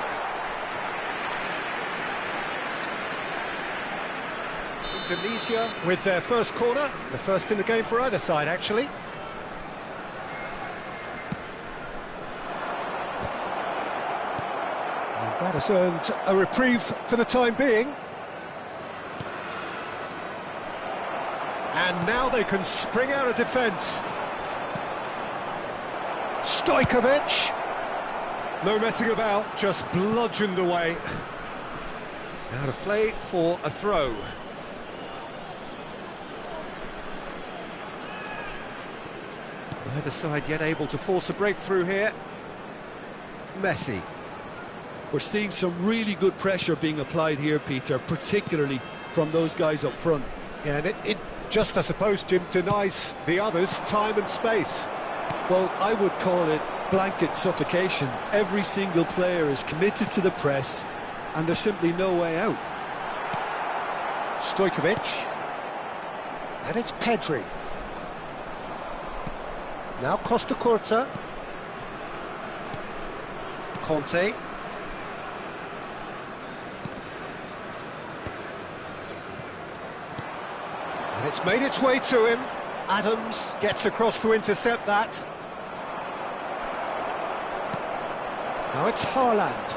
Indonesia with their first corner, the first in the game for either side, actually. And that has earned a reprieve for the time being. And now they can spring out of defence. Stojkovic. No messing about, just bludgeoned away. Out of play for a throw. Neither side yet able to force a breakthrough here. Messi. We're seeing some really good pressure being applied here, Peter, particularly from those guys up front. Yeah, and it just, I suppose, Jim, denies the others time and space. Well, I would call it blanket suffocation. Every single player is committed to the press, and there's simply no way out. Stojkovic. And it's Pedri. Now Costa Curta. Conte. And it's made its way to him. Adams gets across to intercept that. Now it's Haaland.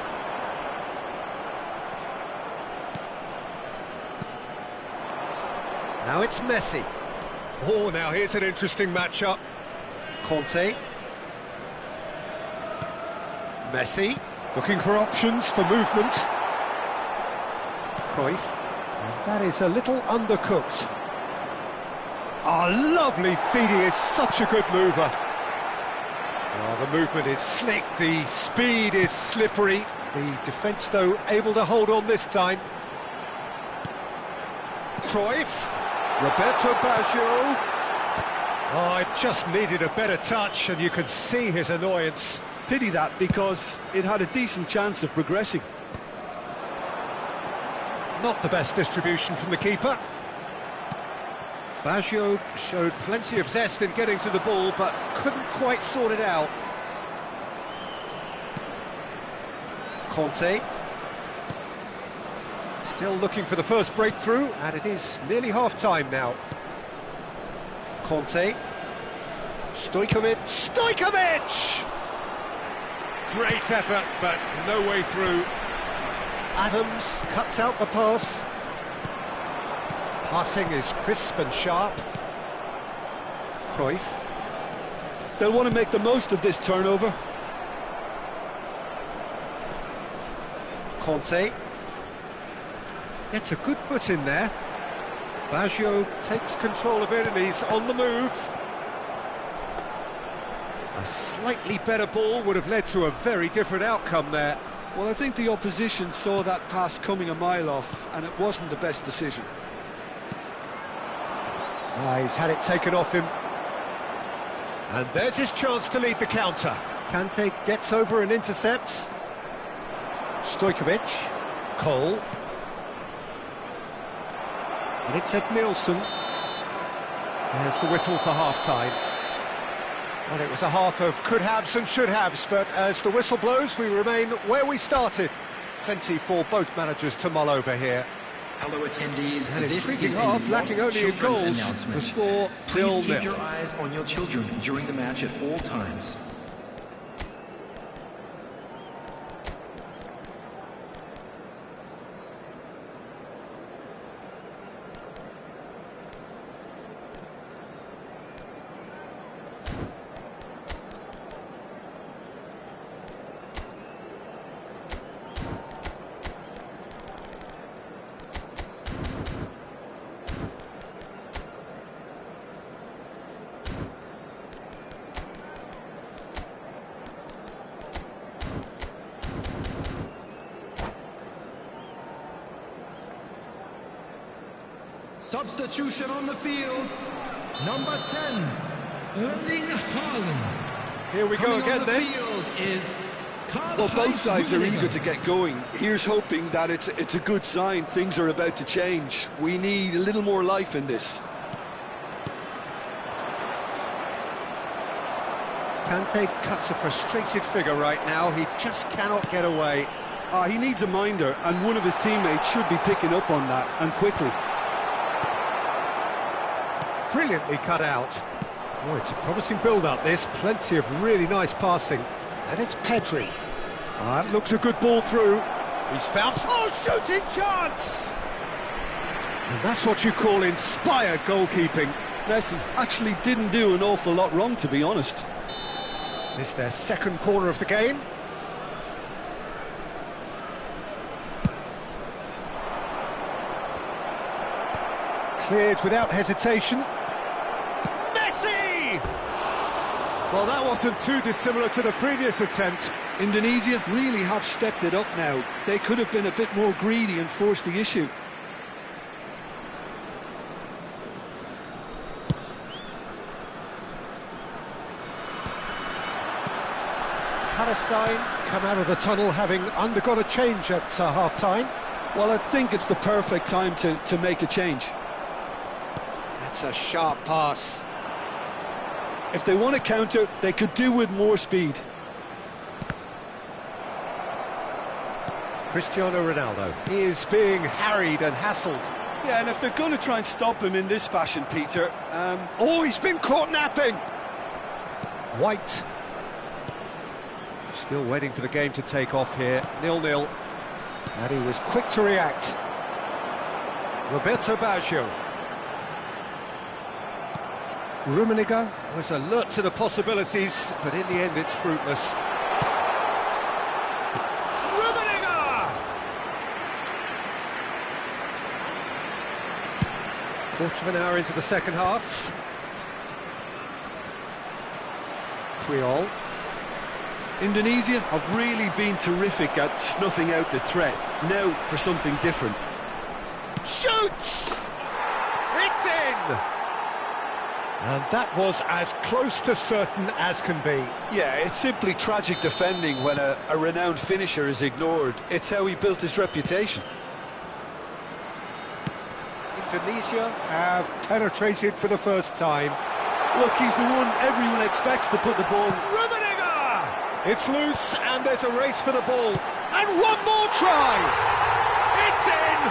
Now it's Messi. Oh, now here's an interesting matchup. Conte. Messi, looking for options for movement. Cruyff. And that is a little undercooked. Oh, lovely feed, he is such a good mover. Oh, the movement is slick, the speed is slippery. The defence, though, able to hold on this time. Cruyff. Roberto Baggio. Oh, it just needed a better touch, and you could see his annoyance. Pity that, because it had a decent chance of progressing. Not the best distribution from the keeper. Baggio showed plenty of zest in getting to the ball, but couldn't quite sort it out. Conte. Still looking for the first breakthrough, and it is nearly half-time now. Conte. Stojkovic. Stojkovic! Great effort, but no way through. Adams cuts out the pass. Passing is crisp and sharp. Cruyff. They'll want to make the most of this turnover. Conte. Gets a good foot in there. Baggio takes control of it and he's on the move. A slightly better ball would have led to a very different outcome there. Well, I think the opposition saw that pass coming a mile off, and it wasn't the best decision. He's had it taken off him. And there's his chance to lead the counter. Kante gets over and intercepts. Stojkovic. Cole. And it's Ed Nielsen. There's the whistle for half-time. Well, it was a half of could-haves and should-haves, but as the whistle blows, we remain where we started. Plenty for both managers to mull over here. Hello, attendees. An intriguing half, lacking only in goals. The score, 0-0. Keep your eyes on your children during the match at all times. Substitution on the field. Number 10, Erling Haaland. Here we go Coming again on the then. field is Well, both sides are eager to get going. Here's hoping that it's a good sign. Things are about to change. We need a little more life in this. Kante cuts a frustrated figure right now. He just cannot get away. He needs a minder, and one of his teammates should be picking up on that, and quickly. Brilliantly cut out. Oh, it's a promising build-up, this. Plenty of really nice passing. And it's Pedri. That looks a good ball through. He's found... Oh, shooting chance! And that's what you call inspired goalkeeping. Messi actually didn't do an awful lot wrong, to be honest. This is their second corner of the game. Cleared without hesitation. Well, that wasn't too dissimilar to the previous attempt. Indonesia really have stepped it up now. They could have been a bit more greedy and forced the issue. Palestine come out of the tunnel having undergone a change at half-time. Well, I think it's the perfect time to make a change. That's a sharp pass. If they want to counter, they could do with more speed. Cristiano Ronaldo is being harried and hassled. Yeah, and if they're going to try and stop him in this fashion, Peter... Oh, he's been caught napping! White. Still waiting for the game to take off here. 0-0. And he was quick to react. Roberto Baggio. Rummenigge was alert to the possibilities, but in the end it's fruitless. Rummenigge! Quarter of an hour into the second half. Creole. Indonesia have really been terrific at snuffing out the threat. Now for something different. Shoots! It's in! And that was as close to certain as can be. Yeah, it's simply tragic defending when a renowned finisher is ignored. It's how he built his reputation. Indonesia have penetrated for the first time. Look, he's the one everyone expects to put the ball... Rummenigge! It's loose and there's a race for the ball. And one more try! It's in!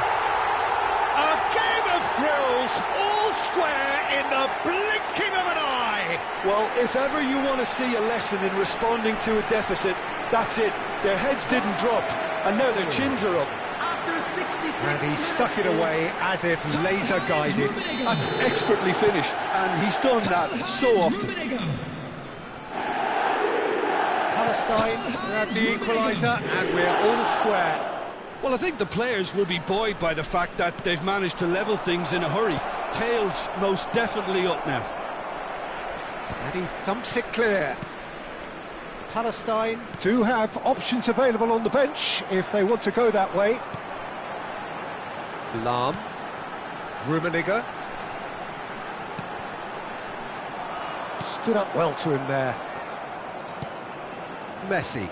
A game of thrills, all square in the blinking of an eye! Well, if ever you want to see a lesson in responding to a deficit, that's it. Their heads didn't drop, and now their chins are up. After 60 And he stuck it away as if laser-guided. That's expertly finished, and he's done that so often. Palestine grabbed the equaliser, and we're all square. Well, I think the players will be buoyed by the fact that they've managed to level things in a hurry. Tails most definitely up now. And he thumps it clear. Palestine do have options available on the bench if they want to go that way. Lahm, Rummenigge. Stood up well to him there. Messi.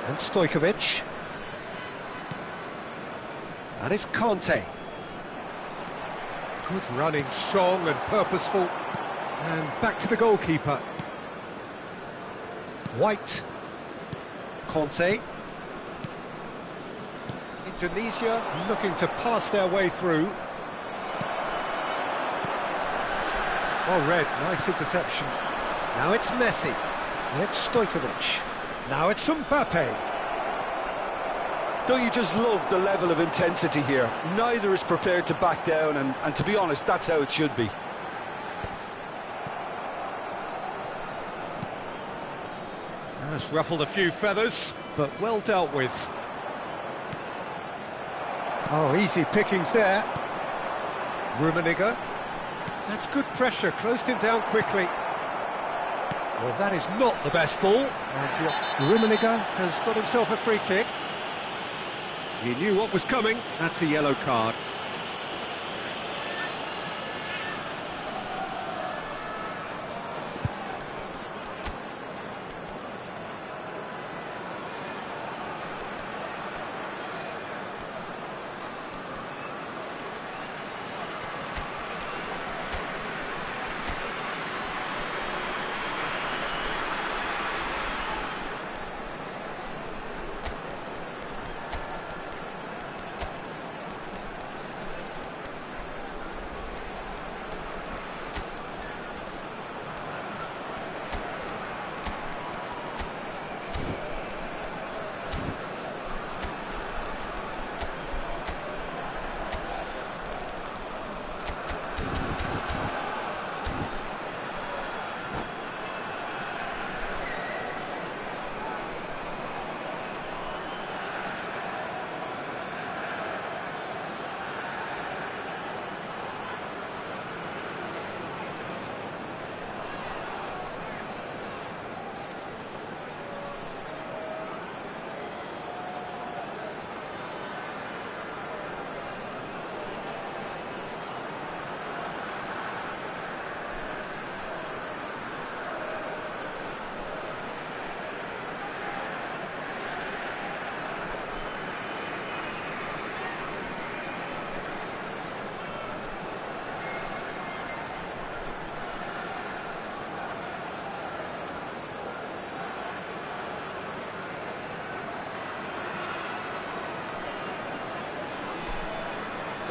And Stojkovic. And it's Conte. Good running, strong and purposeful. And back to the goalkeeper. White. Conte. Indonesia looking to pass their way through. Well read, nice interception. Now it's Messi. And it's Stojkovic. Now it's Mbappe. Don't you just love the level of intensity here? Neither is prepared to back down, and to be honest, that's how it should be. That's ruffled a few feathers, but well dealt with. Oh, easy pickings there. Rummenigge. That's good pressure, closed him down quickly. Well, that is not the best ball. And Rummenigge has got himself a free kick. He knew what was coming. That's a yellow card.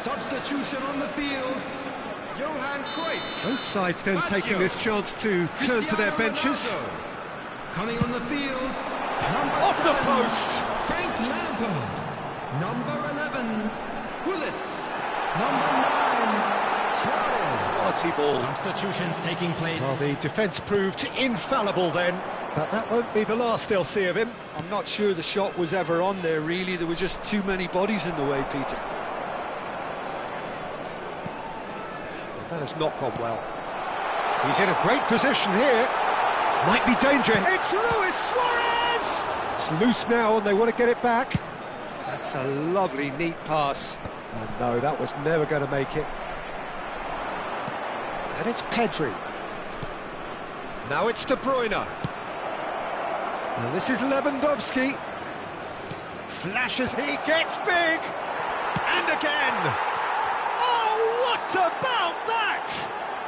Substitution on the field, Johan Cruyff. Both sides then taking this chance to turn to their benches. Ronaldo. Coming on the field, Off the post! Frank Lampard. Number 11, Gullit. Number 9, Suarez. Quality ball. Substitutions taking place. Well, the defence proved infallible then, but that won't be the last they'll see of him. I'm not sure the shot was ever on there, really. There were just too many bodies in the way, Peter. That has not gone well. He's in a great position here. Might be danger. It's Luis Suarez! It's loose now and they want to get it back. That's a lovely, neat pass. And no, that was never going to make it. And it's Pedri. Now it's De Bruyne. And this is Lewandowski. Flashes, he gets big! And again! Oh, what about that?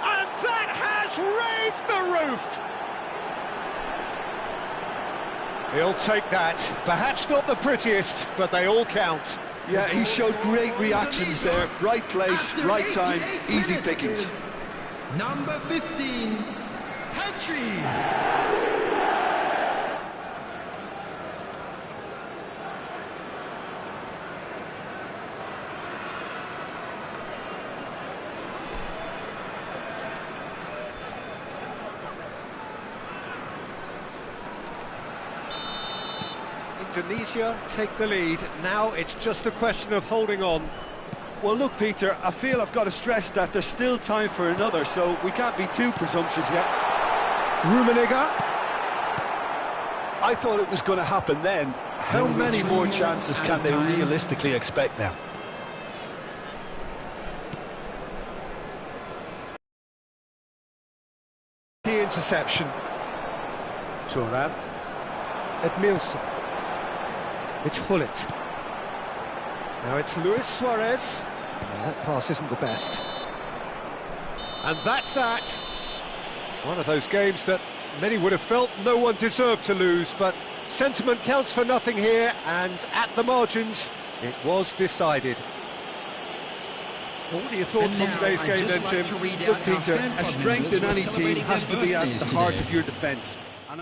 And that has raised the roof! He'll take that. Perhaps not the prettiest, but they all count. Yeah, he showed great reactions there. Right place, right time, easy pickings. Number 15, Petri. Indonesia take the lead. Now it's just a question of holding on. Well, look, Peter, I feel I've got to stress that there's still time for another, so we can't be too presumptuous yet. Rummenigge. I thought it was going to happen then. How many more chances can they realistically expect now? Key interception. Thuram. Edmilson. It's Hullet. Now it's Luis Suarez. That pass isn't the best. And that's that. One of those games that many would have felt no one deserved to lose, but sentiment counts for nothing here, and at the margins, it was decided. Well, what are your thoughts on today's game then, Jim? Look, Peter, a strength in any team has to be at the heart of your defence. And